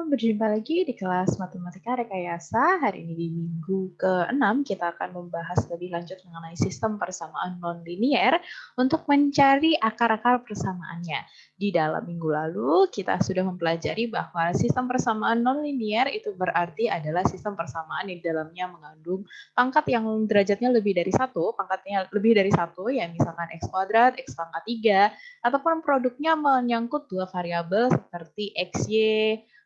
berjumpa lagi di kelas Matematika Rekayasa. Hari ini di minggu ke-6 kita akan membahas lebih lanjut mengenai sistem persamaan nonlinier untuk mencari akar-akar persamaannya. Di dalam minggu lalu kita sudah mempelajari bahwa sistem persamaan nonlinier itu berarti adalah sistem persamaan yang di dalamnya mengandung pangkat yang derajatnya lebih dari satu, pangkatnya lebih dari satu, ya misalkan x kuadrat, x pangkat 3, ataupun produknya menyangkut dua variabel seperti xy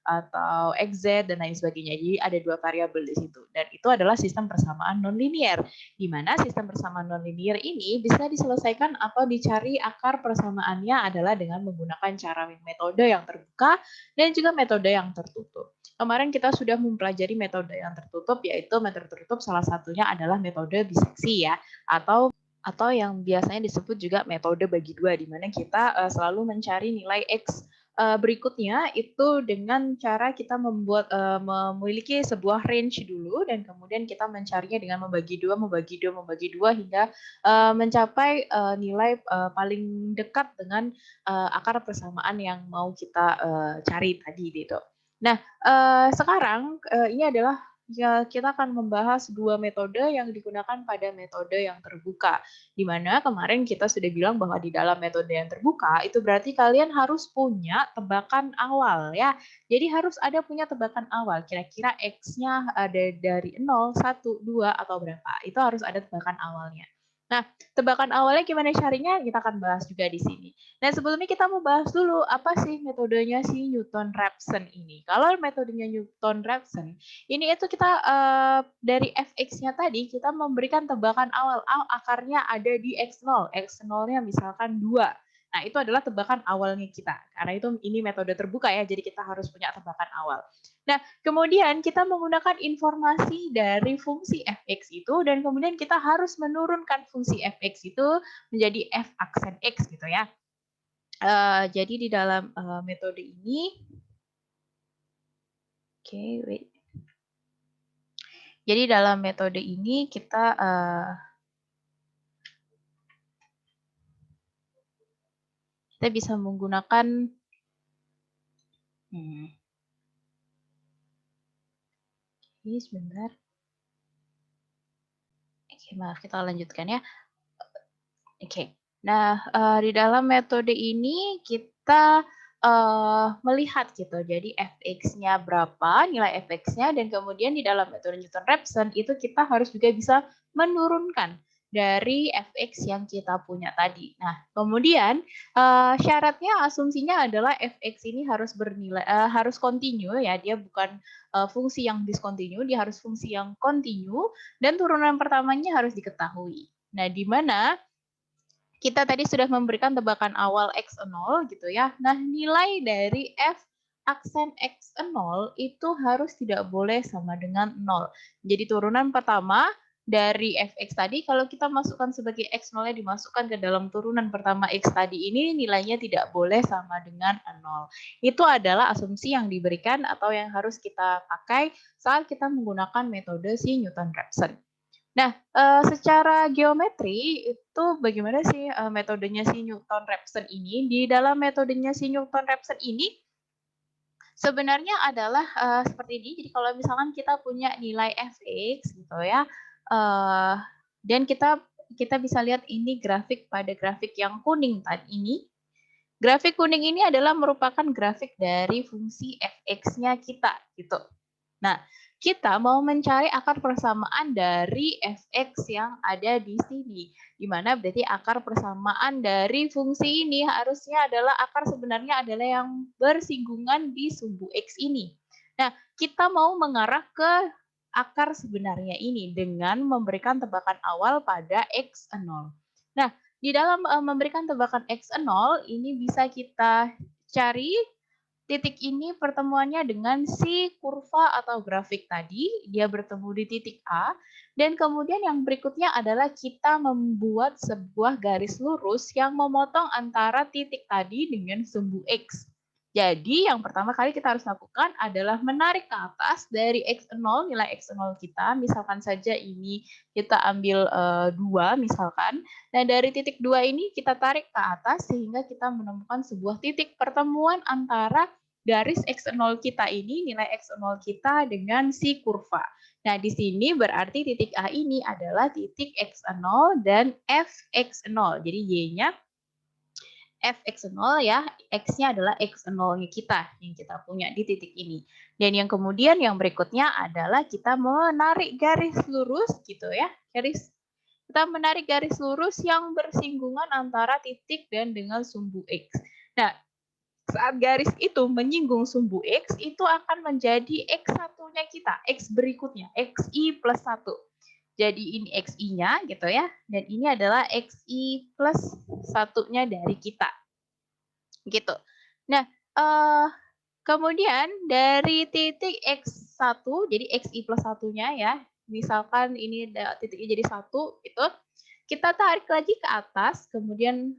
atau xz dan lain sebagainya. Jadi ada dua variabel di situ. Dan itu adalah sistem persamaan nonlinier, di mana sistem persamaan nonlinier ini bisa diselesaikan atau dicari akar persamaannya adalah dengan menggunakan cara metode yang terbuka dan juga metode yang tertutup. Kemarin kita sudah mempelajari metode yang tertutup, yaitu metode tertutup salah satunya adalah metode biseksi ya, atau yang biasanya disebut juga metode bagi dua, di mana kita selalu mencari nilai X berikutnya itu dengan cara kita memiliki sebuah range dulu dan kemudian kita mencarinya dengan membagi dua hingga mencapai nilai paling dekat dengan akar persamaan yang mau kita cari tadi gitu. Nah, sekarang ini adalah ya, kita akan membahas dua metode yang digunakan pada metode yang terbuka. Di mana kemarin kita sudah bilang bahwa di dalam metode yang terbuka itu berarti kalian harus punya tebakan awal ya. Jadi harus ada punya tebakan awal. Kira-kira X-nya ada dari 0, 1, 2 atau berapa. Itu harus ada tebakan awalnya. Nah, tebakan awalnya gimana carinya? Kita akan bahas juga di sini. Nah, sebelumnya kita mau bahas dulu apa sih metodenya si Newton-Raphson ini. Kalau metodenya Newton-Raphson, ini itu kita dari fx-nya tadi kita memberikan tebakan awal akarnya ada di x0. X0-nya misalkan 2. Nah, itu adalah tebakan awalnya kita. Karena itu ini metode terbuka ya, jadi kita harus punya tebakan awal. Nah, kemudian kita menggunakan informasi dari fungsi fx itu dan kemudian kita harus menurunkan fungsi fx itu menjadi f aksen x gitu ya. Jadi di dalam metode ini, wait. Jadi dalam metode ini kita bisa menggunakan ini sebentar. Oke, maaf, kita lanjutkan ya. Oke. Nah, di dalam metode ini kita melihat gitu. Jadi fx-nya berapa, nilai fx-nya, dan kemudian di dalam metode Newton-Raphson itu kita harus juga bisa menurunkan dari fx yang kita punya tadi. Nah, kemudian syaratnya, asumsinya adalah fx ini harus bernilai harus kontinu ya, dia bukan fungsi yang diskontinu, dia harus fungsi yang kontinu dan turunan pertamanya harus diketahui. Nah, di mana kita tadi sudah memberikan tebakan awal x0 gitu ya. Nah, nilai dari f aksen x0 itu harus tidak boleh sama dengan 0. Jadi turunan pertama dari fx tadi, kalau kita masukkan sebagai x0-nya dimasukkan ke dalam turunan pertama x tadi ini, nilainya tidak boleh sama dengan 0. Itu adalah asumsi yang diberikan atau yang harus kita pakai saat kita menggunakan metode si Newton-Raphson. Nah, secara geometri itu bagaimana sih metodenya si Newton-Raphson ini? Di dalam metodenya si Newton-Raphson ini sebenarnya adalah seperti ini. Jadi kalau misalkan kita punya nilai fx gitu ya, dan kita bisa lihat ini grafik pada grafik yang kuning tadi ini. Grafik kuning ini adalah merupakan grafik dari fungsi fx-nya kita gitu. Nah, kita mau mencari akar persamaan dari fx yang ada di sini. Di mana berarti akar persamaan dari fungsi ini harusnya adalah akar sebenarnya adalah yang bersinggungan di sumbu x ini. Nah, kita mau mengarah ke akar sebenarnya ini dengan memberikan tebakan awal pada x0. Nah, di dalam memberikan tebakan x0 ini bisa kita cari titik ini pertemuannya dengan si kurva atau grafik tadi, dia bertemu di titik A, dan kemudian yang berikutnya adalah kita membuat sebuah garis lurus yang memotong antara titik tadi dengan sumbu X. Jadi yang pertama kali kita harus lakukan adalah menarik ke atas dari x0, nilai x0 kita, misalkan saja ini kita ambil 2 misalkan. Nah, dari titik 2 ini kita tarik ke atas sehingga kita menemukan sebuah titik pertemuan antara garis X0 kita ini, nilai X0 kita dengan si kurva. Nah, di sini berarti titik A ini adalah titik X0 dan Fx0. Jadi Y-nya Fx0 ya, X-nya adalah X0-nya kita yang kita punya di titik ini. Dan yang kemudian yang berikutnya adalah kita menarik garis lurus gitu ya. Kita menarik garis lurus yang bersinggungan antara titik dan dengan sumbu X. Nah, saat garis itu menyinggung sumbu X, itu akan menjadi X1-nya kita, X berikutnya, XI plus 1. Jadi ini XI-nya gitu ya, dan ini adalah XI plus 1-nya dari kita. Gitu. Nah, kemudian dari titik X1, jadi XI plus 1-nya ya, misalkan ini titiknya jadi 1, gitu, kita tarik lagi ke atas, kemudian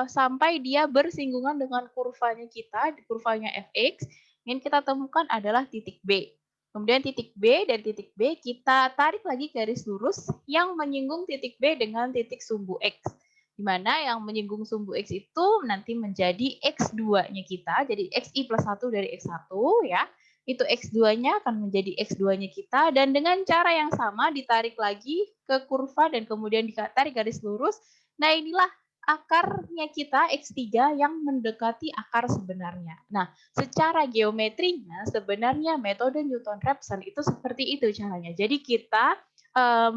sampai dia bersinggungan dengan kurvanya kita, kurvanya Fx, yang kita temukan adalah titik B. Kemudian titik B dan titik B kita tarik lagi garis lurus yang menyinggung titik B dengan titik sumbu X. Di mana yang menyinggung sumbu X itu nanti menjadi X2-nya kita, jadi XI plus 1 dari X1 ya. Itu X2-nya akan menjadi X2-nya kita, dan dengan cara yang sama ditarik lagi ke kurva dan kemudian ditarik garis lurus. Nah, inilah akarnya kita X3 yang mendekati akar sebenarnya. Nah, secara geometrinya sebenarnya metode Newton-Raphson itu seperti itu caranya. Jadi kita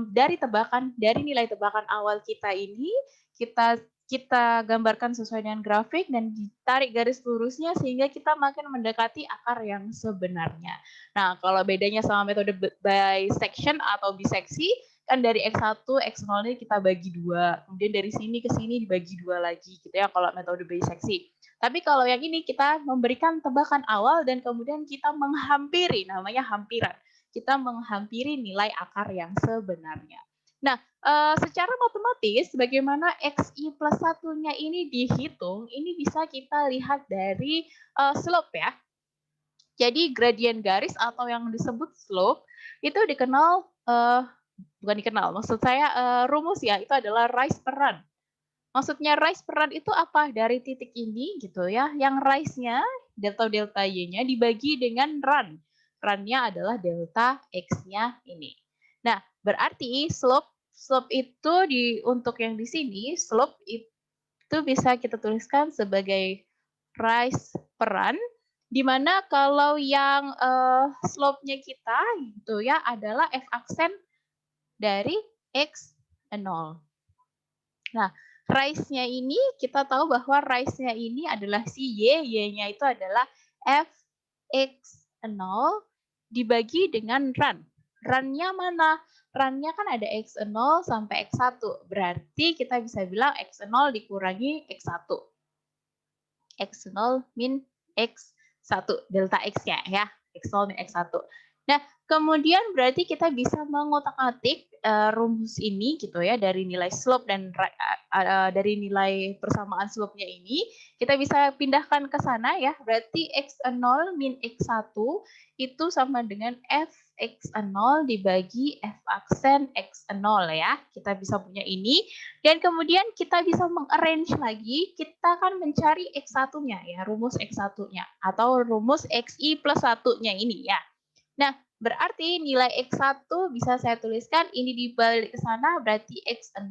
dari nilai tebakan awal kita ini kita gambarkan sesuai dengan grafik dan ditarik garis lurusnya sehingga kita makin mendekati akar yang sebenarnya. Nah, kalau bedanya sama metode bisection atau biseksi, kan dari X1, X0 ini kita bagi 2. Kemudian dari sini ke sini dibagi 2 lagi gitu ya kalau metode biseksi. Tapi kalau yang ini kita memberikan tebakan awal dan kemudian kita menghampiri, namanya hampiran. Kita menghampiri nilai akar yang sebenarnya. Nah, secara matematis bagaimana XI plus 1-nya ini dihitung, ini bisa kita lihat dari slope ya. Jadi gradien garis atau yang disebut slope itu dikenal bukan dikenal, maksud saya rumus ya, itu adalah rise per run. Maksudnya rise per run itu apa? Dari titik ini gitu ya, yang rise-nya delta Y-nya dibagi dengan run. Run-nya adalah delta X-nya ini. Nah, berarti slope itu untuk yang di sini, slope itu bisa kita tuliskan sebagai rise per run, di mana kalau yang slope-nya kita gitu ya adalah f aksen dari X0. Nah, rise-nya ini kita tahu bahwa rise-nya ini adalah si Y, Y-nya itu adalah Fx0 dibagi dengan run. Run-nya mana? Run-nya kan ada X0 sampai X1. Berarti kita bisa bilang X0 dikurangi X1. X0 min X1, delta X-nya ya. X0 min X1. Nah, kemudian berarti kita bisa mengotak-atik rumus ini gitu ya dari nilai slope dan dari nilai persamaan slope-nya ini kita bisa pindahkan ke sana ya. Berarti X0 min X1 itu sama dengan Fx0 dibagi F aksen X0 ya. Kita bisa punya ini dan kemudian kita bisa mengarrange lagi, kita akan mencari X1-nya ya, rumus X1-nya atau rumus XI plus 1-nya ini ya. Nah, berarti nilai X1 bisa saya tuliskan ini dibalik ke sana berarti X0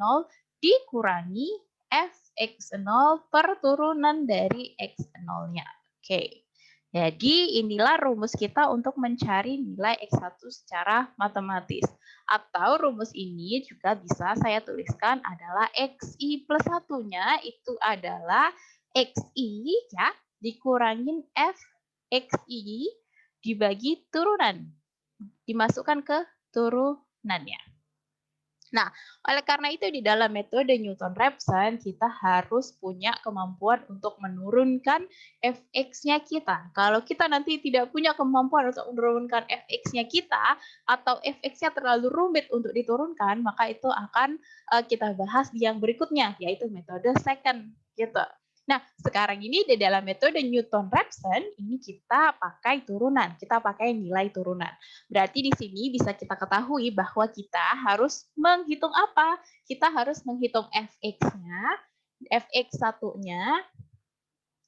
dikurangi Fx0 per turunan dari X0-nya. Oke. Jadi inilah rumus kita untuk mencari nilai X1 secara matematis. Atau rumus ini juga bisa saya tuliskan adalah XI plus 1-nya itu adalah XI ya dikurangin Fxi dibagi turunan, dimasukkan ke turunannya. Nah, oleh karena itu di dalam metode Newton-Raphson kita harus punya kemampuan untuk menurunkan Fx-nya kita. Kalau kita nanti tidak punya kemampuan untuk menurunkan Fx-nya kita atau Fx-nya terlalu rumit untuk diturunkan, maka itu akan kita bahas di yang berikutnya, yaitu metode second gitu. Nah, sekarang ini di dalam metode Newton-Raphson ini kita pakai turunan, kita pakai nilai turunan. Berarti di sini bisa kita ketahui bahwa kita harus menghitung apa? Kita harus menghitung Fx-nya, Fx1-nya,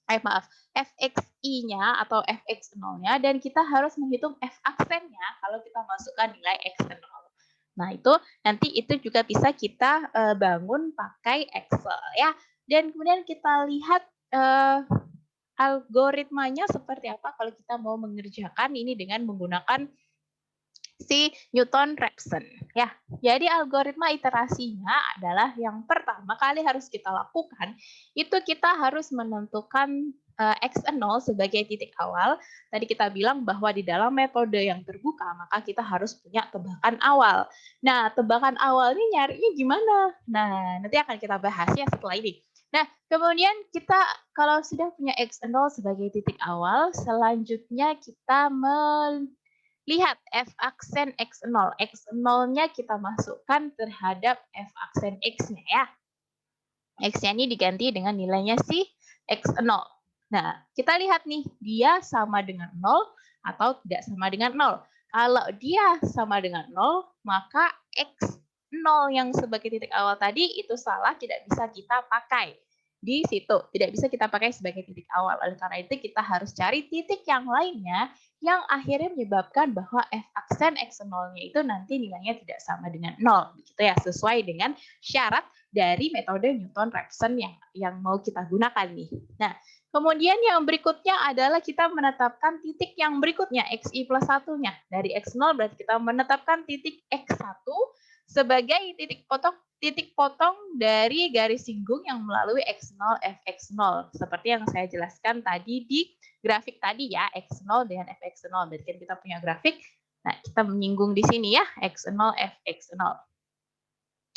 maaf, fxi-nya atau fx0-nya dan kita harus menghitung f aksennya kalau kita masukkan nilai x0. Nah, itu nanti itu juga bisa kita bangun pakai Excel ya. Dan kemudian kita lihat algoritmanya seperti apa kalau kita mau mengerjakan ini dengan menggunakan si Newton-Raphson ya. Jadi algoritma iterasinya adalah yang pertama kali harus kita lakukan itu kita harus menentukan x0 sebagai titik awal. Tadi kita bilang bahwa di dalam metode yang terbuka maka kita harus punya tebakan awal. Nah, tebakan awal ini nyarinya gimana? Nah, nanti akan kita bahas ya setelah ini. Nah, kemudian kita kalau sudah punya x0 sebagai titik awal, selanjutnya kita lihat f aksen x0. X0-nya kita masukkan terhadap f aksen x-nya ya. X-nya ini diganti dengan nilainya si x0. Nah, kita lihat nih, dia sama dengan 0 atau tidak sama dengan 0. Kalau dia sama dengan 0, maka x0 yang sebagai titik awal tadi itu salah, tidak bisa kita pakai di situ. Tidak bisa kita pakai sebagai titik awal. Oleh karena itu kita harus cari titik yang lainnya yang akhirnya menyebabkan bahwa f aksen x0-nya itu nanti nilainya tidak sama dengan 0. Begitu ya, sesuai dengan syarat dari metode Newton-Raphson yang mau kita gunakan nih. Nah, kemudian yang berikutnya adalah kita menetapkan titik yang berikutnya, xi plus 1-nya. Dari x0 berarti kita menetapkan titik x1 sebagai titik potong dari garis singgung yang melalui x0 fx0. Seperti yang saya jelaskan tadi di grafik tadi ya, x0 dengan fx0. Berarti kan kita punya grafik, nah kita menyinggung di sini ya, x0 fx0.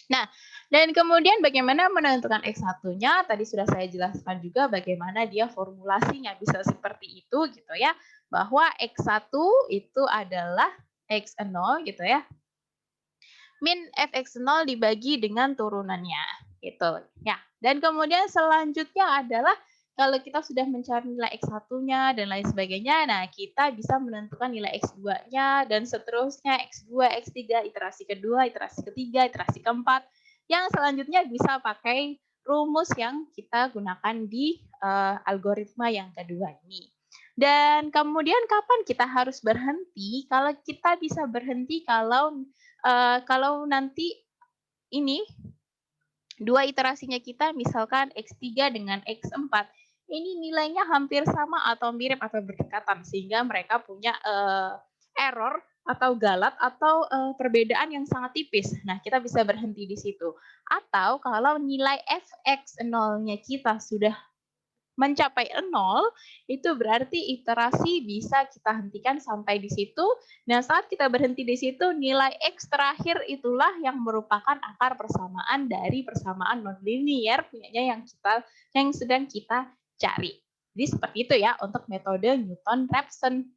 Nah, dan kemudian bagaimana menentukan X1-nya? Tadi sudah saya jelaskan juga bagaimana dia formulasinya bisa seperti itu gitu ya. Bahwa X1 itu adalah X0 gitu ya. Min Fx0 dibagi dengan turunannya gitu ya. Dan kemudian selanjutnya adalah kalau kita sudah mencari nilai X1-nya dan lain sebagainya, nah kita bisa menentukan nilai X2-nya dan seterusnya X2, X3, iterasi kedua, iterasi ketiga, iterasi keempat. Yang selanjutnya bisa pakai rumus yang kita gunakan di algoritma yang kedua ini. Dan kemudian kapan kita harus berhenti? Kalau kita bisa berhenti kalau nanti ini dua iterasinya kita misalkan X3 dengan X4 ini nilainya hampir sama atau mirip atau berdekatan sehingga mereka punya error atau galat atau perbedaan yang sangat tipis. Nah, kita bisa berhenti di situ. Atau kalau nilai fx0-nya kita sudah mencapai 0, itu berarti iterasi bisa kita hentikan sampai di situ. Nah, saat kita berhenti di situ, nilai X terakhir itulah yang merupakan akar persamaan dari persamaan nonlinear punyanya yang sedang kita cari. Jadi seperti itu ya untuk metode Newton-Raphson.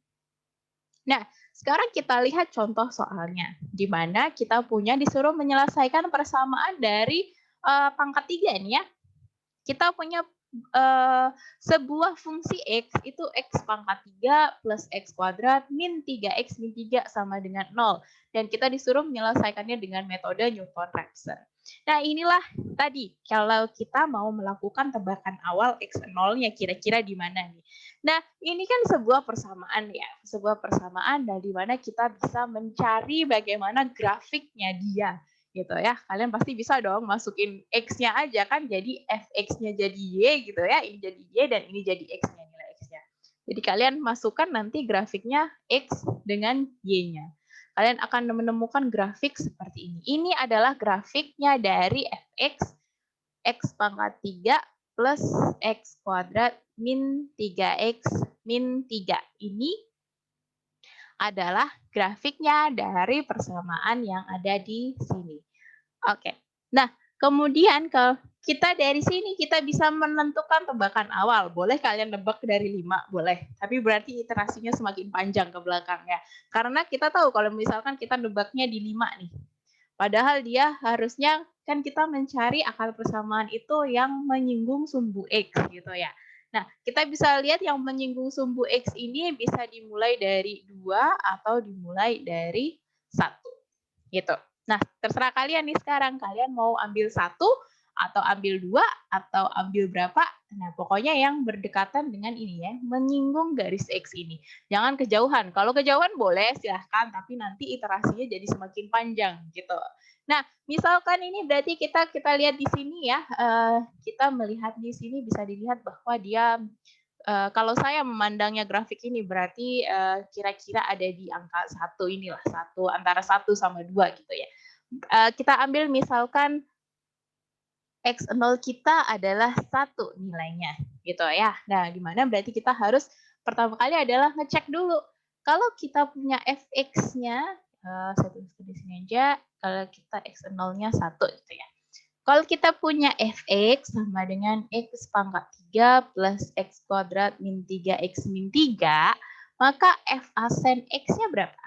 Nah, sekarang kita lihat contoh soalnya, di mana kita disuruh menyelesaikan persamaan dari pangkat 3 nih ya. Kita punya sebuah fungsi X itu X pangkat 3 plus X kuadrat min 3X min 3 sama dengan 0. Dan kita disuruh menyelesaikannya dengan metode Newton-Raphson. Nah, inilah tadi kalau kita mau melakukan tebakan awal X0-nya kira-kira di mana nih. Nah, ini kan sebuah persamaan ya. Sebuah persamaan dari mana kita bisa mencari bagaimana grafiknya dia gitu ya. Kalian pasti bisa dong masukin X-nya aja kan jadi fx-nya jadi Y gitu ya. Ini jadi Y dan ini jadi X-nya, nilai X-nya. Jadi kalian masukkan nanti grafiknya X dengan Y-nya. Kalian akan menemukan grafik seperti ini. Ini adalah grafiknya dari fx X pangkat 3 plus X kuadrat min 3X min 3. Ini adalah grafiknya dari persamaan yang ada di sini. Oke. Nah, kemudian kalau kita dari sini kita bisa menentukan tebakan awal. Boleh kalian nebak dari 5, boleh. Tapi berarti iterasinya semakin panjang ke belakangnya. Karena kita tahu kalau misalkan kita nebaknya di 5 nih. Padahal dia harusnya kan kita mencari akar persamaan itu yang menyinggung sumbu X gitu ya. Nah, kita bisa lihat yang menyinggung sumbu X ini bisa dimulai dari 2 atau dimulai dari 1. Gitu. Nah, terserah kalian nih sekarang. Kalian mau ambil 1 atau ambil 2 atau ambil berapa. Nah, pokoknya yang berdekatan dengan ini ya, menyinggung garis X ini. Jangan kejauhan. Kalau kejauhan boleh silahkan, tapi nanti iterasinya jadi semakin panjang gitu. Nah, misalkan ini berarti kita lihat di sini ya, kita melihat di sini bisa dilihat bahwa dia kalau saya memandangnya grafik ini berarti kira-kira ada di angka 1 inilah, antara 1 sama 2 gitu ya. Kita ambil misalkan X0 kita adalah 1 nilainya gitu ya. Nah, di mana berarti kita harus pertama kali adalah ngecek dulu. Kalau kita punya fx-nya, saya tulis di sini aja, kalau kita X0-nya 1 gitu ya. Kalau kita punya fx sama dengan x pangkat 3 plus x kuadrat min 3x min 3, maka f aksen x-nya berapa?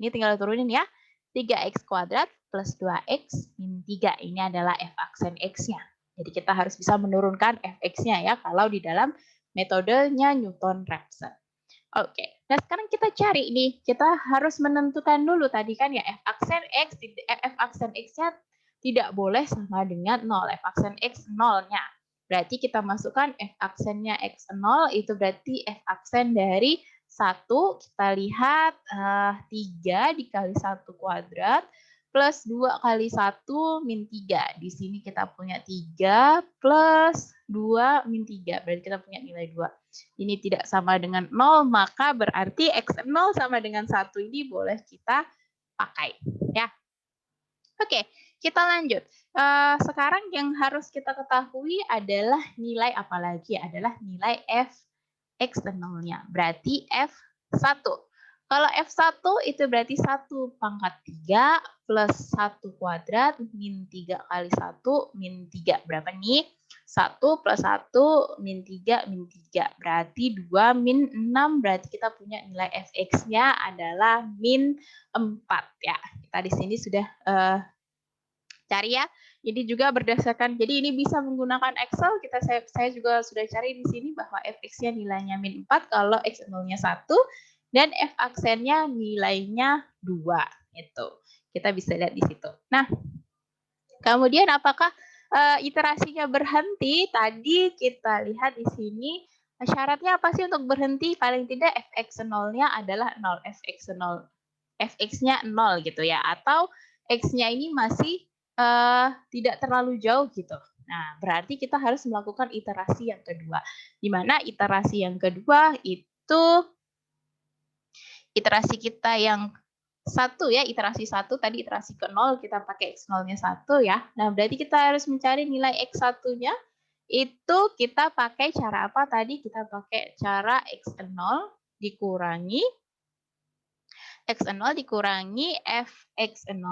Ini tinggal turunin ya. 3x kuadrat plus 2x min 3. Ini adalah f aksen x-nya. Jadi kita harus bisa menurunkan fx-nya ya kalau di dalam metodenya Newton-Raphson. Oke, nah sekarang kita cari nih, kita harus menentukan dulu tadi kan ya f aksen x-nya tidak boleh sama dengan 0, f aksen x 0-nya. Berarti kita masukkan f aksennya x0 itu berarti f aksen dari 1, kita lihat 3 dikali 1 kuadrat plus 2 kali 1 min 3. Di sini kita punya 3 plus 2 min 3, berarti kita punya nilai 2. Ini tidak sama dengan 0, maka berarti x0 sama dengan 1 ini boleh kita pakai. Ya. Oke, kita lanjut. Sekarang yang harus kita ketahui adalah nilai apa lagi? Adalah nilai f x0-nya. Berarti f1. Kalau f1 itu berarti 1 pangkat 3 plus 1 kuadrat min 3 kali 1 min 3. Berapa nih? 1 plus 1 min 3 min 3. Berarti 2 min 6. Berarti kita punya nilai fx-nya adalah min 4 ya. Kita di sini sudah cari ya. Jadi juga berdasarkan, jadi ini bisa menggunakan Excel. Saya juga sudah cari di sini bahwa fx-nya nilainya min 4 kalau x0-nya 1 dan f aksennya nilainya 2 itu. Kita bisa lihat di situ. Nah, kemudian apakah iterasinya berhenti? Tadi kita lihat di sini syaratnya apa sih untuk berhenti? Paling tidak fx0-nya adalah 0, fx-nya 0 gitu ya, atau x-nya ini masih tidak terlalu jauh gitu. Nah, berarti kita harus melakukan iterasi yang kedua. Di mana iterasi yang kedua itu iterasi kita yang 1 ya, iterasi 1 tadi iterasi ke 0 kita pakai x0-nya 1 ya. Nah, berarti kita harus mencari nilai x1-nya itu kita pakai cara apa tadi? Kita pakai cara x0 dikurangi x0 dikurangi fx0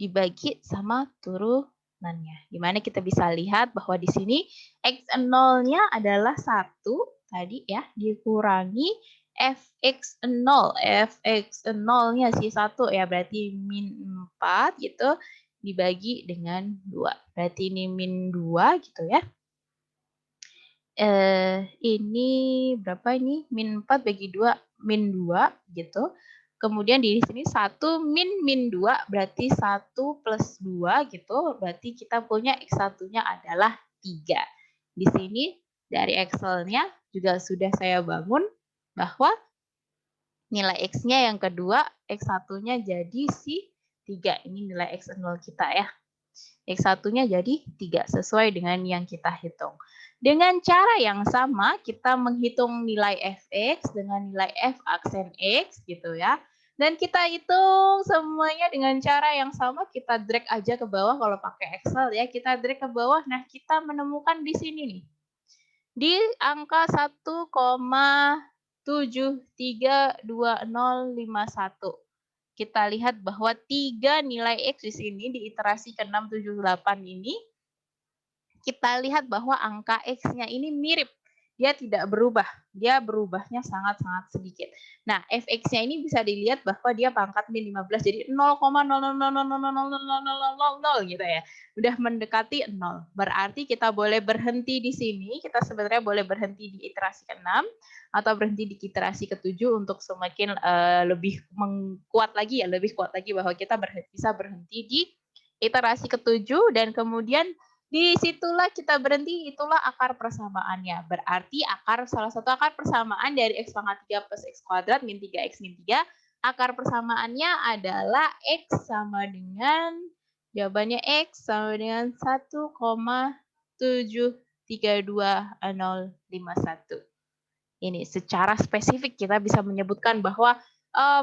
dibagi sama turunannya. Dimana kita bisa lihat bahwa di sini x0-nya adalah 1 tadi ya, dikurangi fx0. fx0-nya sih 1 ya, berarti min 4 gitu, dibagi dengan 2. Berarti ini min 2 gitu ya. Ini berapa ini? Min 4 bagi 2, min 2 gitu. Kemudian di sini 1 min 2 berarti 1 plus 2 gitu. Berarti kita punya X1-nya adalah 3. Di sini dari Excel-nya juga sudah saya bangun bahwa nilai X-nya yang kedua, X1-nya jadi si 3. Ini nilai X0 kita ya. X1-nya jadi 3 sesuai dengan yang kita hitung. Dengan cara yang sama, kita menghitung nilai fx dengan nilai f aksen x gitu ya. Dan kita hitung semuanya dengan cara yang sama, kita drag aja ke bawah kalau pakai Excel ya. Kita drag ke bawah, nah kita menemukan di sini nih. Di angka 1,7320051. Kita lihat bahwa 3 nilai X di sini di iterasi ke-678 ini, kita lihat bahwa angka X-nya ini mirip. Dia tidak berubah. Dia berubahnya sangat-sangat sedikit. Nah, fx-nya ini bisa dilihat bahwa dia pangkat min 15. Jadi 0,000000000 gitu ya. Udah mendekati 0. Berarti kita boleh berhenti di sini. Kita sebenarnya boleh berhenti di iterasi ke-6 atau berhenti di iterasi ke-7 untuk semakin lebih kuat lagi ya, lebih kuat lagi bahwa kita bisa berhenti di iterasi ke-7 dan kemudian disitulah kita berhenti, itulah akar persamaannya. Berarti salah satu akar persamaan dari X pangkat 3 plus X kuadrat min 3X min 3, akar persamaannya adalah X sama dengan, jawabannya X sama dengan 1,7320051. Ini secara spesifik kita bisa menyebutkan bahwa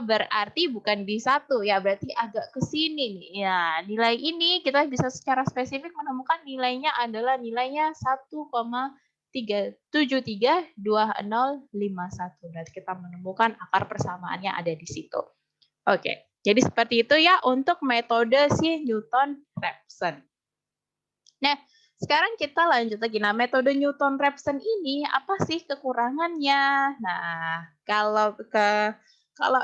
berarti bukan di 1 ya, berarti agak ke sini nih. Ya, nilai ini kita bisa secara spesifik menemukan nilainya adalah nilainya 1,7320051. Berarti kita menemukan akar persamaannya ada di situ. Oke, jadi seperti itu ya untuk metode si Newton-Raphson. Nah, sekarang kita lanjut lagi. Nah, metode Newton-Raphson ini apa sih kekurangannya? Nah, kalau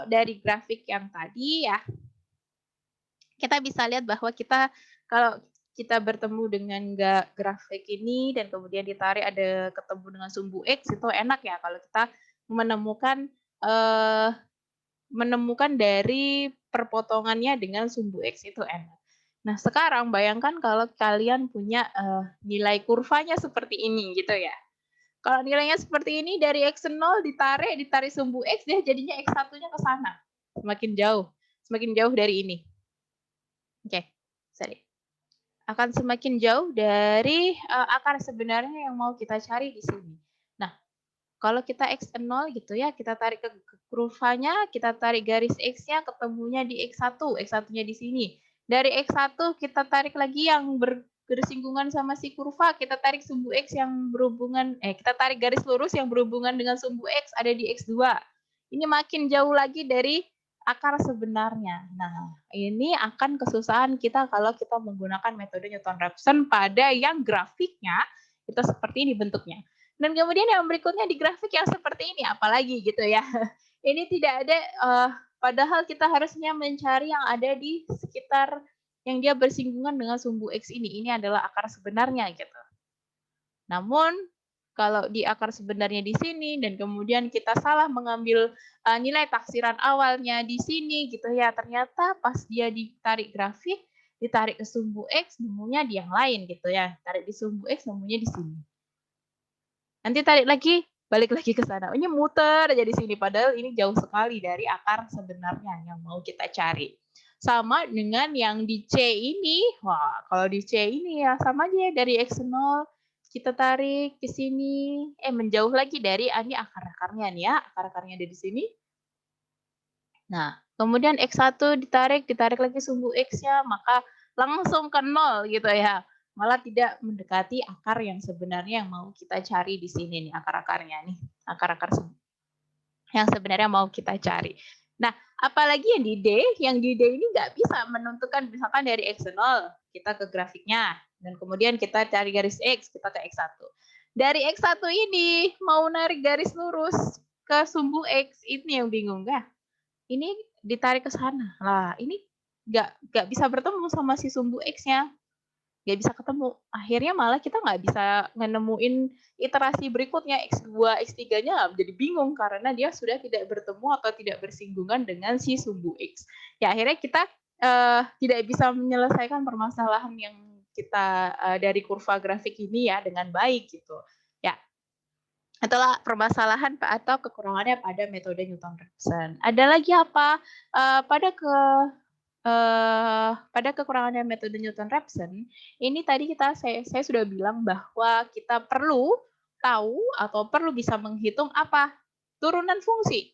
dari grafik yang tadi ya, kita bisa lihat bahwa kalau kita bertemu dengan grafik ini dan kemudian ditarik ada ketemu dengan sumbu X, itu enak ya kalau kita menemukan dari perpotongannya dengan sumbu X, itu enak. Nah, sekarang bayangkan kalau kalian punya nilai kurvanya seperti ini gitu ya. Kalau nilainya seperti ini dari X0 ditarik sumbu X, dia jadinya X1-nya ke sana. Semakin jauh dari ini. Oke, sorry. Akan semakin jauh dari akar sebenarnya yang mau kita cari di sini. Nah, kalau kita X0 gitu ya, kita tarik ke kurvanya, kita tarik garis X-nya, ketemunya di X1, X1-nya di sini. Dari X1 kita tarik lagi yang bersinggungan sama si kurva, kita tarik sumbu X yang kita tarik garis lurus yang berhubungan dengan sumbu X ada di X2. Ini makin jauh lagi dari akar sebenarnya. Nah, ini akan kesusahan kita kalau kita menggunakan metode Newton-Raphson pada yang grafiknya itu seperti ini bentuknya. Dan kemudian yang berikutnya di grafik yang seperti ini, apalagi gitu ya. Ini tidak ada, padahal kita harusnya mencari yang ada di sekitar yang dia bersinggungan dengan sumbu X ini. Ini adalah akar sebenarnya gitu. Namun, kalau di akar sebenarnya di sini dan kemudian kita salah mengambil nilai taksiran awalnya di sini gitu ya, ternyata pas dia ditarik grafik, ditarik ke sumbu X, nemunya di yang lain gitu ya. Tarik di sumbu X, nemunya di sini. Nanti tarik lagi, balik lagi ke sana. Ini muter aja di sini, padahal ini jauh sekali dari akar sebenarnya yang mau kita cari. Sama dengan yang di C ini, wah kalau di C ini ya sama aja dari X0, kita tarik ke sini, menjauh lagi dari ini akar-akarnya nih ya, akar-akarnya ada di sini. Nah, kemudian X1 ditarik lagi sumbu X-nya, maka langsung ke 0 gitu ya. Malah tidak mendekati akar yang sebenarnya yang mau kita cari di sini nih, akar-akarnya nih. Akar-akar yang sebenarnya mau kita cari. Nah, apalagi yang di D ini nggak bisa menentukan misalkan dari X0, kita ke grafiknya. Dan kemudian kita cari garis X, kita ke X1. Dari X1 ini, mau narik garis lurus ke sumbu X, ini yang bingung nggak? Ini ditarik ke sana. Lah, ini nggak bisa bertemu sama si sumbu X-nya. Nggak bisa ketemu. Akhirnya malah kita nggak bisa menemuin iterasi berikutnya, X2, X3-nya jadi bingung karena dia sudah tidak bertemu atau tidak bersinggungan dengan si sumbu X. Ya, akhirnya kita tidak bisa menyelesaikan permasalahan yang kita dari kurva grafik ini ya dengan baik gitu. Ya, itulah permasalahan atau kekurangannya pada metode Newton-Raphson. Ada lagi apa? Pada kekurangannya metode Newton-Raphson, ini tadi saya sudah bilang bahwa kita perlu tahu atau perlu bisa menghitung apa? Turunan fungsi.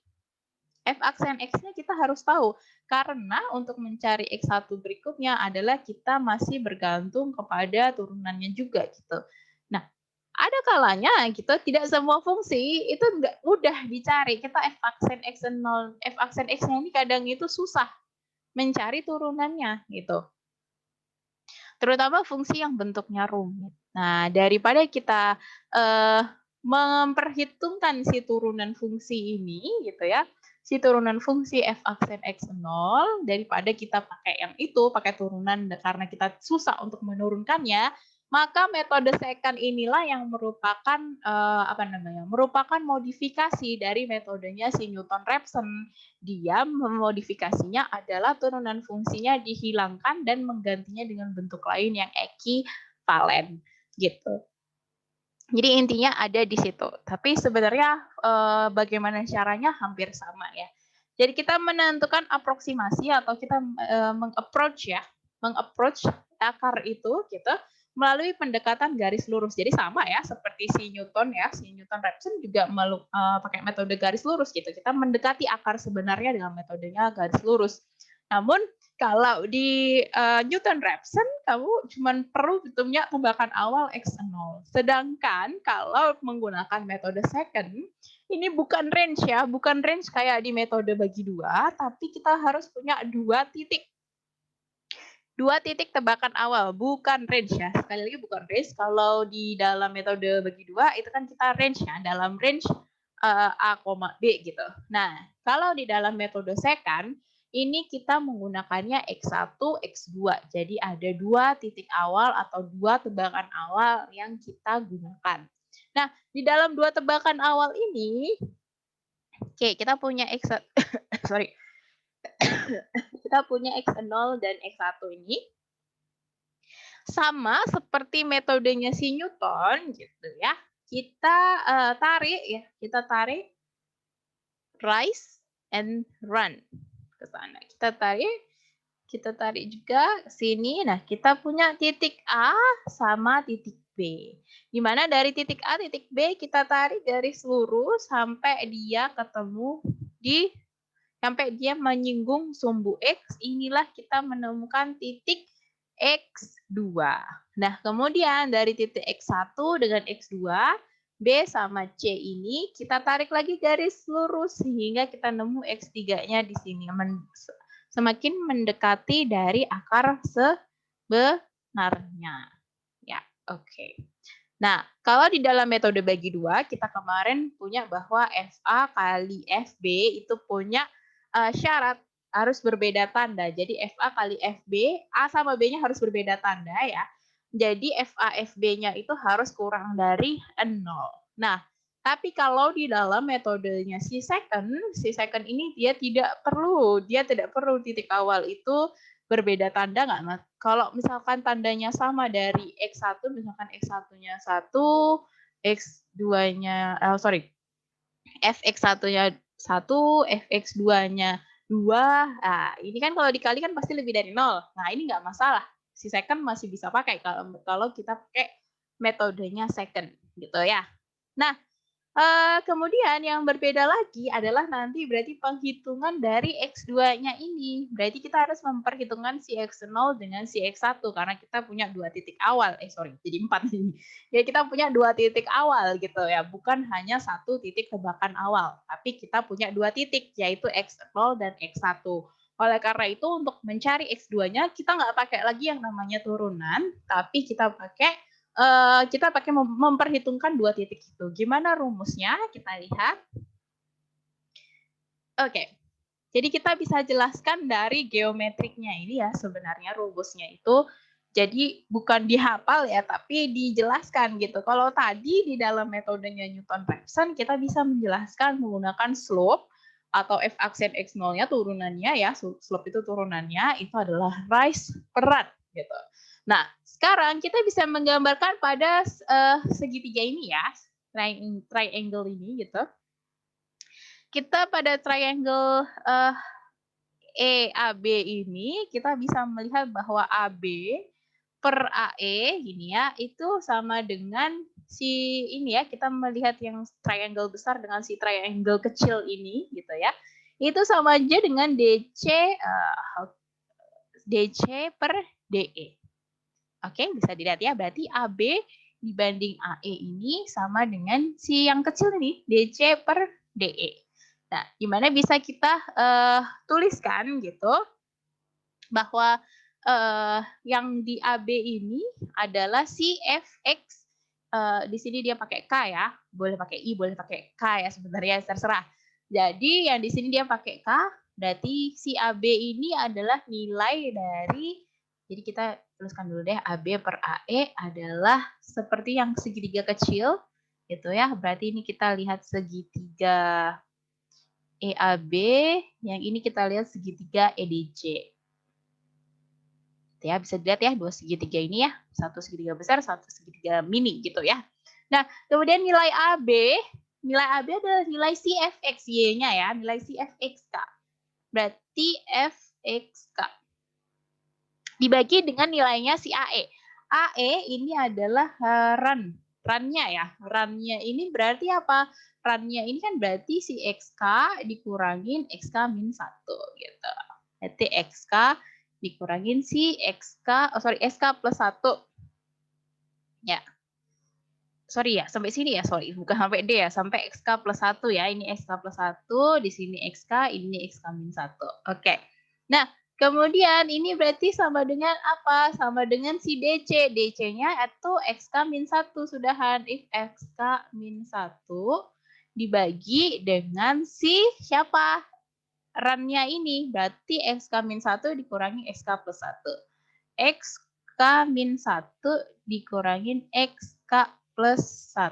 F aksen X-nya kita harus tahu. Karena untuk mencari X1 berikutnya adalah kita masih bergantung kepada turunannya juga gitu. Nah, ada kalanya gitu tidak semua fungsi itu nggak mudah dicari. Kita F aksen X0, F aksen X-nya ini kadang itu susah mencari turunannya gitu. Terutama fungsi yang bentuknya rumit. Nah, daripada kita memperhitungkan si turunan fungsi ini gitu ya, si turunan fungsi f aksen x0, daripada kita pakai yang itu, pakai turunan karena kita susah untuk menurunkannya, maka metode second inilah yang merupakan merupakan modifikasi dari metodenya si Newton-Raphson. Dia memodifikasinya adalah turunan fungsinya dihilangkan dan menggantinya dengan bentuk lain yang ekivalen gitu. Jadi intinya ada di situ. Tapi sebenarnya bagaimana caranya hampir sama ya. Jadi kita menentukan aproksimasi atau kita mengapproach akar itu gitu melalui pendekatan garis lurus. Jadi sama ya seperti si Newton ya, si Newton-Raphson juga pakai metode garis lurus gitu. Kita mendekati akar sebenarnya dengan metodenya garis lurus. Namun kalau di Newton-Raphson kamu cuma perlu punya tembakan awal x0. Sedangkan kalau menggunakan metode second, ini bukan range ya, bukan range kayak di metode bagi dua, tapi kita harus punya dua titik tebakan awal, bukan range ya. Sekali lagi bukan range. Kalau di dalam metode bagi dua itu kan kita range ya, dalam range A, B gitu. Nah, kalau di dalam metode second ini kita menggunakannya X1, X2. Jadi ada dua titik awal atau dua tebakan awal yang kita gunakan. Nah, di dalam dua tebakan awal ini, oke, kita punya X1, sorry. Kita punya X0 dan X1 ini sama seperti metodenya si Newton gitu ya. Kita tarik rise and run ke sana. Kita tarik juga ke sini. Nah, kita punya titik A sama titik B. Di mana dari titik A, titik B kita tarik garis lurus sampai dia sampai dia menyinggung sumbu X. Inilah kita menemukan titik X2. Nah, kemudian dari titik X1 dengan X2, B sama C ini kita tarik lagi garis lurus sehingga kita nemu X3-nya di sini. Semakin mendekati dari akar sebenarnya. Ya, oke. Nah, kalau di dalam metode bagi dua, kita kemarin punya bahwa FA kali FB itu punya syarat harus berbeda tanda. Jadi FA kali FB, A sama B-nya harus berbeda tanda ya. Jadi FA FB-nya itu harus kurang dari 0. Nah, tapi kalau di dalam metodenya si second ini dia tidak perlu titik awal itu berbeda tanda nggak, Mas? Kalau misalkan tandanya sama dari X1, misalkan X1-nya 1, X2-nya Fx1-nya 1, Fx2-nya 2. Nah, ini kan kalau dikali kan pasti lebih dari 0. Nah, ini nggak masalah. Si second masih bisa pakai kalau kita pakai metodenya second gitu ya. Nah, kemudian yang berbeda lagi adalah nanti berarti penghitungan dari X2-nya ini. Berarti kita harus memperhitungkan si X0 dengan si X1 karena kita punya dua titik awal. Jadi 4 ini. Ya kita punya dua titik awal gitu ya, bukan hanya satu titik tebakan awal, tapi kita punya dua titik yaitu X0 dan X1. Oleh karena itu untuk mencari X2-nya kita nggak pakai lagi yang namanya turunan, tapi kita pakai memperhitungkan dua titik itu. Gimana rumusnya? Kita lihat. Oke. Jadi kita bisa jelaskan dari geometriknya ini ya sebenarnya rumusnya itu. Jadi bukan dihafal ya, tapi dijelaskan gitu. Kalau tadi di dalam metodenya Newton-Raphson kita bisa menjelaskan menggunakan slope atau f aksen x0-nya turunannya ya, slope itu turunannya itu adalah rise per run gitu. Nah, sekarang kita bisa menggambarkan pada segitiga ini ya, triangle ini gitu. Kita pada triangle EAB ini kita bisa melihat bahwa AB per AE gini ya, itu sama dengan si ini ya, kita melihat yang triangle besar dengan si triangle kecil ini gitu ya. Itu sama aja dengan DC per DE. Oke, bisa dilihat ya, berarti AB dibanding AE ini sama dengan si yang kecil ini, DC per DE. Nah, gimana bisa kita tuliskan gitu, bahwa yang di AB ini adalah si Fx, di sini dia pakai K ya, boleh pakai I, boleh pakai K ya sebenarnya, terserah. Jadi yang di sini dia pakai K, berarti si AB ini adalah nilai dari, jadi kita tuliskan dulu deh, AB per AE adalah seperti yang segitiga kecil, gitu ya. Berarti ini kita lihat segitiga EAB, yang ini kita lihat segitiga EDC. Ya, bisa dilihat ya, dua segitiga ini ya, satu segitiga besar, satu segitiga mini gitu ya. Nah, kemudian nilai AB adalah nilai CFX Y-nya ya, nilai CFXK. Berarti FXK dibagi dengan nilainya si AE. AE ini adalah run-nya ya. Run-nya ini berarti apa? Run-nya ini kan berarti si XK dikurangin XK min 1 gitu. Berarti XK dikurangin si SK plus 1. Ya. Sorry ya, sampai sini ya, sorry. Bukan sampai D ya, sampai XK plus 1 ya. Ini XK plus 1, di sini XK, ini XK min 1. Oke. Nah, kemudian ini berarti sama dengan apa? Sama dengan si DC. DC-nya itu XK min 1 sudahan. If XK min 1 dibagi dengan si siapa? Run-nya ini. Berarti XK min 1 dikurangi XK plus 1. XK min 1 dikurangin XK plus 1.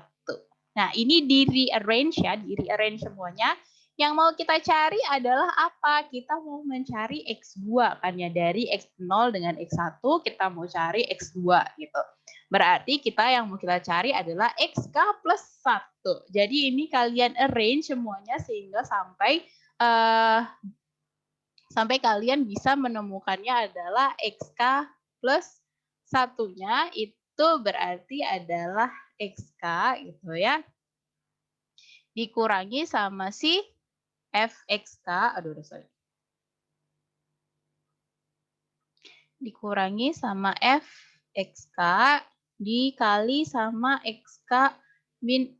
Nah, ini di-rearrange ya, di-rearrange semuanya. Yang mau kita cari adalah apa? Kita mau mencari X2 kan ya, dari X0 dengan X1 kita mau cari X2 gitu. Berarti kita yang mau kita cari adalah XK plus 1. Jadi ini kalian arrange semuanya sehingga sampai kalian bisa menemukannya adalah XK plus satunya itu berarti adalah XK gitu ya. Dikurangi sama si FXK, dikurangi sama FXK dikali sama XK min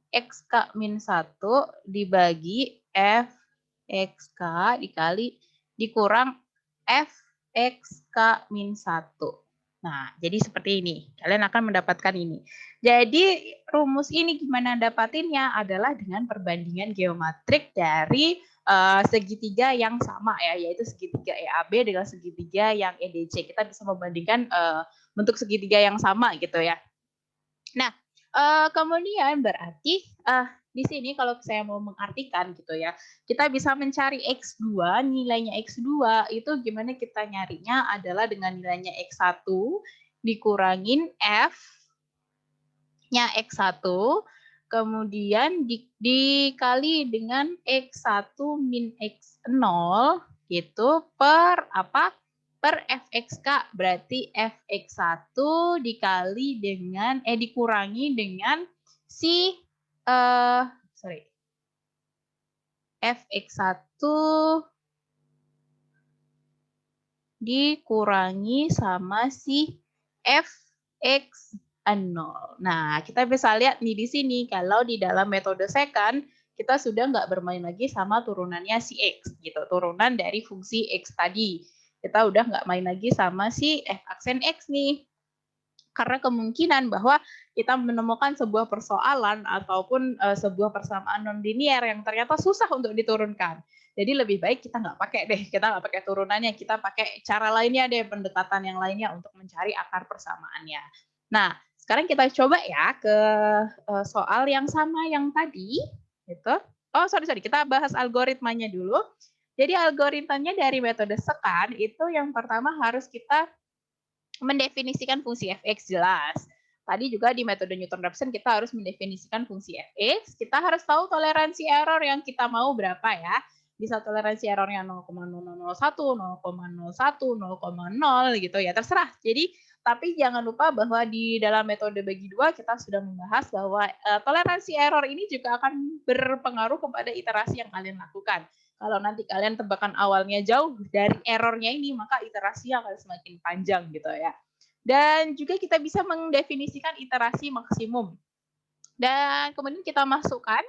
1 dibagi FXK dikali dikurang FXK min 1. Nah, jadi seperti ini. Kalian akan mendapatkan ini. Jadi, rumus ini gimana dapatinnya adalah dengan perbandingan geometrik dari segitiga yang sama ya, yaitu segitiga EAB dengan segitiga yang EDC. Kita bisa membandingkan bentuk segitiga yang sama gitu ya. Nah, kemudian berarti di sini kalau saya mau mengartikan gitu ya, kita bisa mencari X2, nilainya X2 itu gimana kita nyarinya adalah dengan nilainya X1 dikurangin F-nya X1, kemudian dikali dengan X1 min X0 gitu per apa? Per FXK, berarti FX1 dikali dengan dikurangi dengan si FX1 dikurangi sama si FX0. Nah, kita bisa lihat nih di sini, kalau di dalam metode second, kita sudah nggak bermain lagi sama turunannya si X, gitu. Turunan dari fungsi X tadi. Kita udah nggak main lagi sama si F aksen X nih. Karena kemungkinan bahwa kita menemukan sebuah persoalan ataupun sebuah persamaan non-linier yang ternyata susah untuk diturunkan. Jadi lebih baik kita nggak pakai deh, kita nggak pakai turunannya, kita pakai cara lainnya deh, pendekatan yang lainnya untuk mencari akar persamaannya. Nah, sekarang kita coba ya ke soal yang sama yang tadi, gitu. Oh, sorry, kita bahas algoritmanya dulu. Jadi algoritmanya dari metode second itu yang pertama harus kita mendefinisikan fungsi fx jelas. Tadi juga di metode Newton-Raphson kita harus mendefinisikan fungsi fx. Kita harus tahu toleransi error yang kita mau berapa ya. Bisa toleransi errornya 0,0001, 0,01, 0,0 gitu ya, terserah. Jadi tapi jangan lupa bahwa di dalam metode bagi dua kita sudah membahas bahwa toleransi error ini juga akan berpengaruh kepada iterasi yang kalian lakukan. Kalau nanti kalian tebakan awalnya jauh dari errornya ini, maka iterasinya akan semakin panjang gitu ya. Dan juga kita bisa mendefinisikan iterasi maksimum. Dan kemudian kita masukkan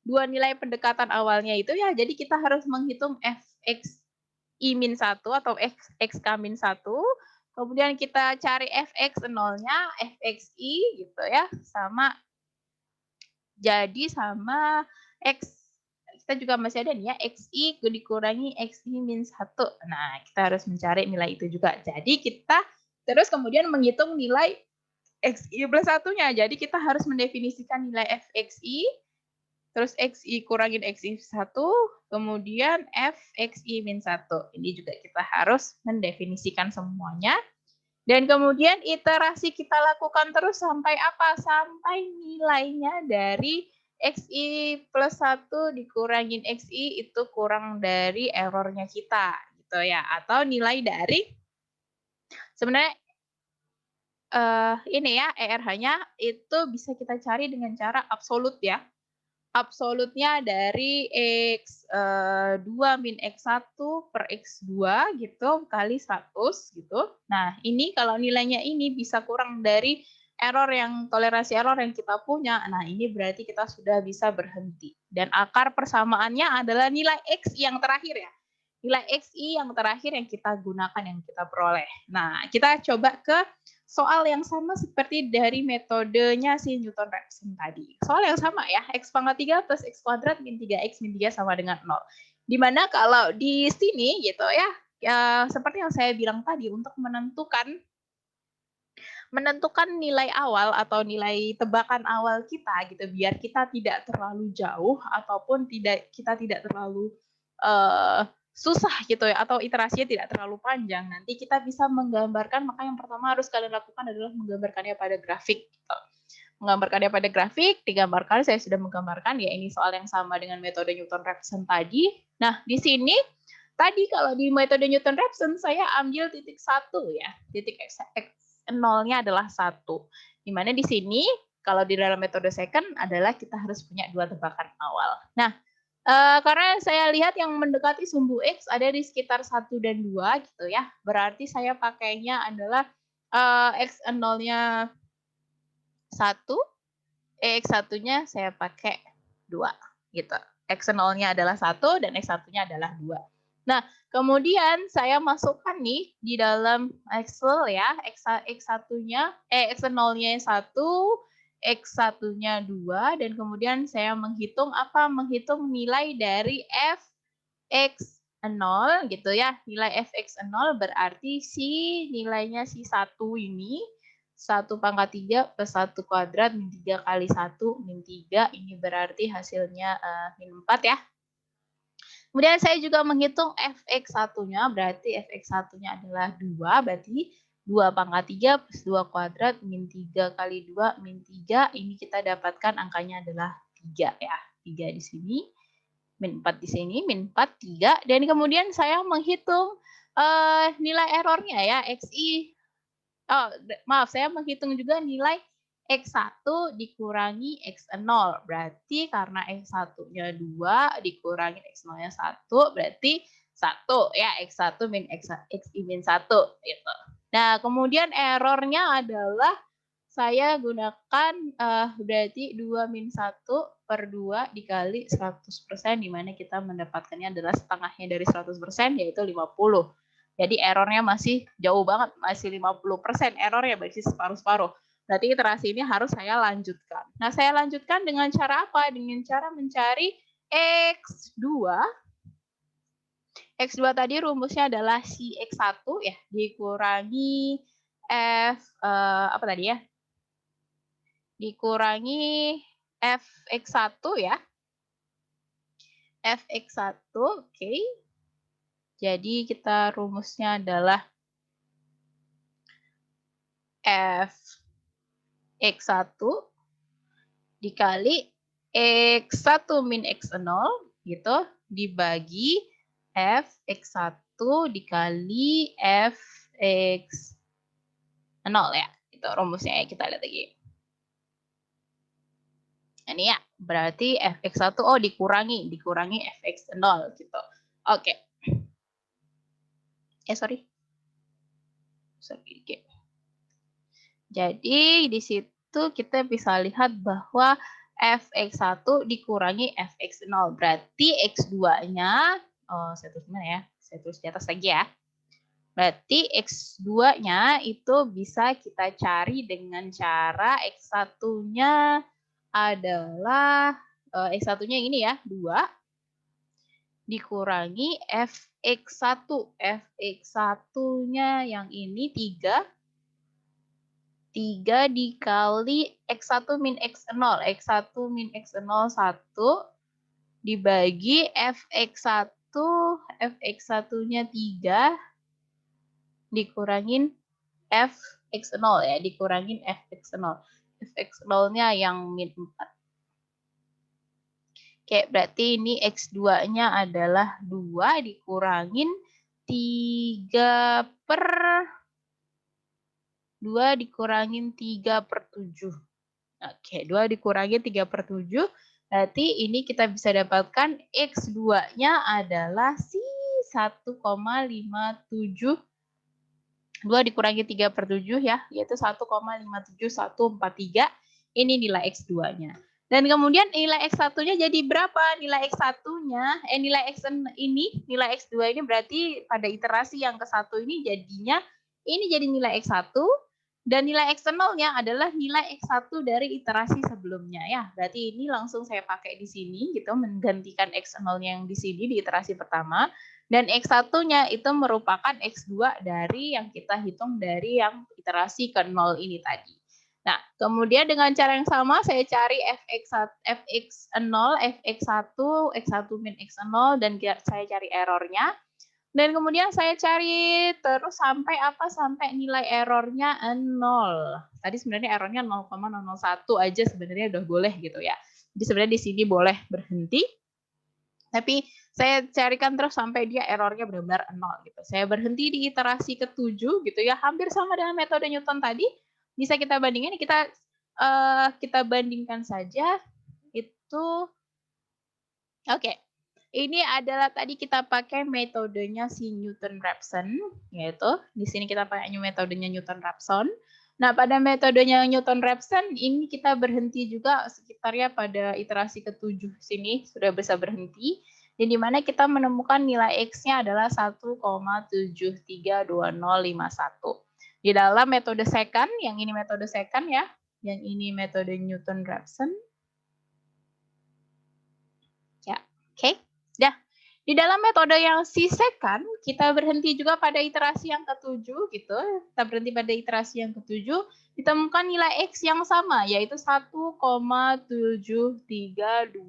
dua nilai pendekatan awalnya itu ya, jadi kita harus menghitung fxi-1 atau xk-1, kemudian kita cari fx0-nya, fxi gitu ya, sama x, kita juga masih ada nih ya, xi dikurangi xi min 1. Nah, kita harus mencari nilai itu juga. Jadi kita terus kemudian menghitung nilai XI plus 1-nya. Jadi kita harus mendefinisikan nilai fxi, terus xi kurangin xi 1, kemudian fxi min 1. Ini juga kita harus mendefinisikan semuanya. Dan kemudian iterasi kita lakukan terus sampai apa? Sampai nilainya dari xi plus 1 dikurangin xi itu kurang dari errornya kita, gitu ya. Atau nilai dari, sebenarnya ini ya, ERH-nya itu bisa kita cari dengan cara absolut ya. Absolutnya dari X2 min X1 per X2 gitu kali 100 gitu. Nah, ini kalau nilainya ini bisa kurang dari error yang toleransi error yang kita punya. Nah, ini berarti kita sudah bisa berhenti. Dan akar persamaannya adalah nilai X yang terakhir ya. Nilai XI yang terakhir yang kita gunakan, yang kita peroleh. Nah, kita coba ke soal yang sama seperti dari metodenya si Newton-Raphson tadi. Soal yang sama ya, X pangkat 3 plus X kuadrat min 3X min 3 sama dengan 0. Dimana kalau di sini gitu ya, seperti yang saya bilang tadi, untuk menentukan nilai awal atau nilai tebakan awal kita gitu, biar kita tidak terlalu jauh ataupun kita tidak terlalu susah gitu ya, atau iterasinya tidak terlalu panjang. Nanti kita bisa menggambarkan, maka yang pertama harus kalian lakukan adalah menggambarkannya pada grafik. Gitu. Menggambarkannya pada grafik, digambarkan, saya sudah menggambarkan ya, ini soal yang sama dengan metode Newton-Raphson tadi. Nah, di sini tadi kalau di metode Newton-Raphson saya ambil titik 1 ya, titik X0-nya adalah 1. Dimana di sini kalau di dalam metode second adalah kita harus punya 2 tebakan awal. Nah, karena saya lihat yang mendekati sumbu X ada di sekitar 1 dan 2 gitu ya. Berarti saya pakainya adalah X0-nya 1, X1-nya saya pakai 2 gitu. X0-nya adalah 1 dan X1-nya adalah 2. Nah, kemudian saya masukkan nih di dalam Excel ya, X1-nya X0-nya 1, X1-nya 2, dan kemudian saya menghitung apa? Menghitung nilai dari Fx0 gitu ya. Nilai Fx0 berarti nilainya si 1 ini 1 pangkat 3 plus 1 kuadrat min 3 kali 1 min 3, ini berarti hasilnya min 4 ya. Kemudian saya juga menghitung Fx1-nya, berarti Fx1-nya adalah 2, berarti 2 pangkat 3 plus 2 kuadrat min 3 kali 2 min 3, ini kita dapatkan angkanya adalah 3 ya. 3 di sini, min 4 di sini, min 4, 3. Dan kemudian saya menghitung nilai errornya ya, XI. Oh, maaf, saya menghitung juga nilai X1 dikurangi X0. Berarti karena X1-nya 2 dikurangi X0-nya 1, berarti 1 ya, X1 min XI min 1 gitu. Nah, kemudian errornya adalah saya gunakan berarti 2 min 1 per 2 dikali 100%, di mana kita mendapatkannya adalah setengahnya dari 100%, yaitu 50. Jadi errornya masih jauh banget, masih 50% errornya, berarti separuh-separuh. Berarti iterasi ini harus saya lanjutkan. Nah, saya lanjutkan dengan cara apa? Dengan cara mencari X2. X2 tadi rumusnya adalah si X1 ya, dikurangi apa tadi ya? Dikurangi Fx1 ya. Fx1, oke. Jadi kita rumusnya adalah Fx1 dikali X1 min X0 gitu, dibagi Fx1 dikali Fx0 ya. Itu rumusnya ya, kita lihat lagi. Ini ya, berarti Fx1 dikurangi Fx0 gitu. Oke. Sorry. Okay. Jadi di situ kita bisa lihat bahwa Fx1 dikurangi Fx0. Berarti X2-nya, saya tulis mana ya? Saya tulis di atas lagi ya. Berarti X2-nya itu bisa kita cari dengan cara X1-nya adalah, X1-nya ini ya, 2 dikurangi Fx1. Fx1-nya yang ini 3 3 dikali X1 min X0. X1 min X0 1 dibagi Fx1, Fx1-nya 3 dikurangin Fx0 ya, dikurangin Fx0. Fx0-nya yang min 4. Oke, berarti ini X2-nya adalah 2 dikurangin 3 per 2 dikurangin 3 per 7. Oke, 2 dikurangin 3 per 7. Berarti ini kita bisa dapatkan X2-nya adalah si 1,57. 2 dikurangi 3 per 7 ya, yaitu 1,57143. Ini nilai X2-nya. Dan kemudian nilai X1-nya jadi berapa? Nilai X1-nya, nilai X ini, nilai X2 ini berarti pada iterasi yang ke-1 ini jadinya, ini jadi nilai X1, dan nilai X0-nya adalah nilai X1 dari iterasi sebelumnya ya. Berarti ini langsung saya pakai di sini gitu, menggantikan X0-nya yang di sini di iterasi pertama. Dan X1-nya itu merupakan X2 dari yang kita hitung dari yang iterasi ke 0 ini tadi. Nah, kemudian dengan cara yang sama saya cari Fx0, Fx1, X1 min X0, dan saya cari errornya. Dan kemudian saya cari terus sampai apa? Sampai nilai errornya 0. Tadi sebenarnya errornya 0,001 aja sebenarnya udah boleh gitu ya. Jadi sebenarnya di sini boleh berhenti. Tapi saya carikan terus sampai dia errornya benar-benar 0 gitu. Saya berhenti di iterasi ke-7 gitu ya, hampir sama dengan metode Newton tadi. Bisa kita bandingkan, kita bandingkan saja itu. Oke. Ini adalah tadi kita pakai metodenya si Newton-Raphson, yaitu di sini kita pakai metodenya Newton-Raphson. Nah, pada metodenya Newton-Raphson ini kita berhenti juga sekitarnya pada iterasi ke-7 sini sudah bisa berhenti. Dan di mana kita menemukan nilai X-nya adalah 1,732051. Di dalam metode second, yang ini metode second ya, yang ini metode Newton-Raphson. Ya, oke. Dah. Di dalam metode yang si second, kita berhenti juga pada iterasi yang ke-7 gitu. Kita berhenti pada iterasi yang ke-7, ditemukan nilai X yang sama, yaitu 1,73205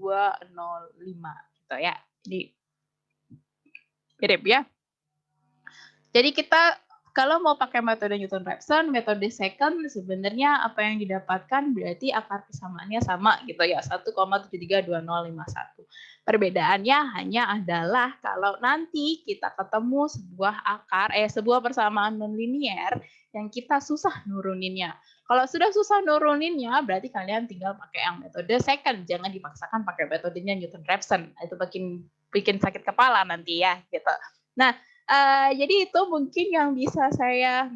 gitu ya. Jadi mirip ya. Jadi kita kalau mau pakai metode Newton-Raphson, metode second sebenarnya apa yang didapatkan berarti akar kesamaannya sama gitu ya, 1,732051. Perbedaannya hanya adalah kalau nanti kita ketemu sebuah persamaan nonlinier yang kita susah nuruninnya. Kalau sudah susah nuruninnya, berarti kalian tinggal pakai yang metode second, jangan dipaksakan pakai metodenya Newton-Raphson. Itu bikin sakit kepala nanti ya gitu. Nah, jadi itu mungkin yang bisa saya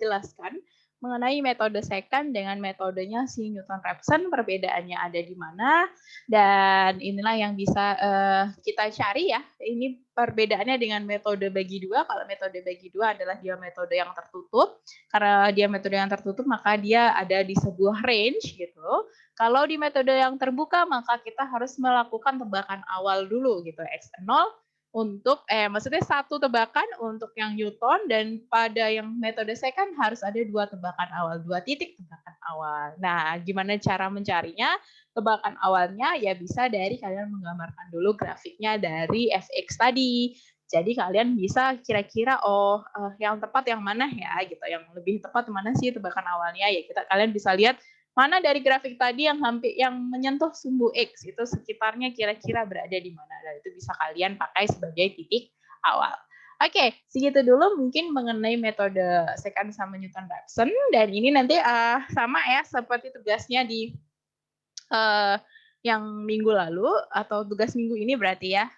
jelaskan mengenai metode second dengan metodenya si Newton-Raphson, perbedaannya ada di mana, dan inilah yang bisa kita cari ya. Ini perbedaannya dengan metode bagi dua. Kalau metode bagi dua adalah dia metode yang tertutup. Karena dia metode yang tertutup, maka dia ada di sebuah range gitu. Kalau di metode yang terbuka, maka kita harus melakukan tebakan awal dulu gitu, X0 untuk maksudnya satu tebakan untuk yang Newton, dan pada yang metode second harus ada 2 tebakan awal, 2 titik tebakan awal. Nah, gimana cara mencarinya? Tebakan awalnya ya bisa dari kalian menggambarkan dulu grafiknya dari Fx tadi. Jadi kalian bisa kira-kira yang tepat yang mana ya gitu, yang lebih tepat mana sih tebakan awalnya ya, kalian bisa lihat mana dari grafik tadi yang menyentuh sumbu X itu sekitarnya kira-kira berada di mana, dan itu bisa kalian pakai sebagai titik awal. Oke, segitu dulu mungkin mengenai metode second sama Newton-Raphson, dan ini nanti sama ya seperti tugasnya di yang minggu lalu atau tugas minggu ini berarti ya.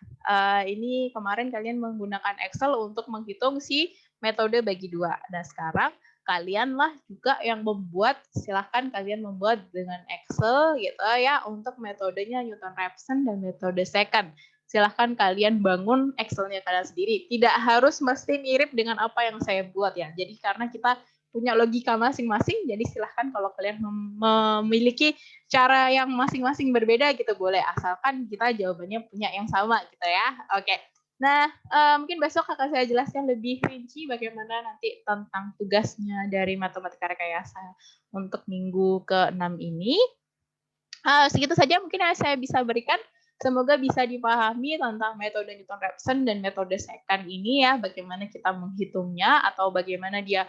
Ini kemarin kalian menggunakan Excel untuk menghitung si metode bagi dua. Dan sekarang kalianlah juga yang membuat, silahkan kalian membuat dengan Excel gitu ya untuk metodenya Newton-Raphson dan metode second. Silahkan kalian bangun Excel-nya kalian sendiri. Tidak harus mesti mirip dengan apa yang saya buat ya. Jadi karena kita punya logika masing-masing, jadi silahkan kalau kalian memiliki cara yang masing-masing berbeda gitu boleh, asalkan kita jawabannya punya yang sama gitu ya. Oke. Nah, mungkin besok akan saya jelaskan lebih rinci bagaimana nanti tentang tugasnya dari matematika rekayasa untuk minggu ke-6 ini. Segitu saja mungkin yang saya bisa berikan. Semoga bisa dipahami tentang metode Newton-Raphson dan metode secant ini ya, bagaimana kita menghitungnya atau bagaimana dia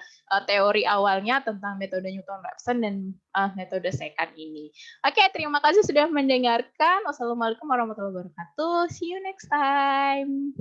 teori awalnya tentang metode Newton-Raphson dan metode secant ini. Oke, terima kasih sudah mendengarkan. Wassalamualaikum warahmatullahi wabarakatuh. See you next time.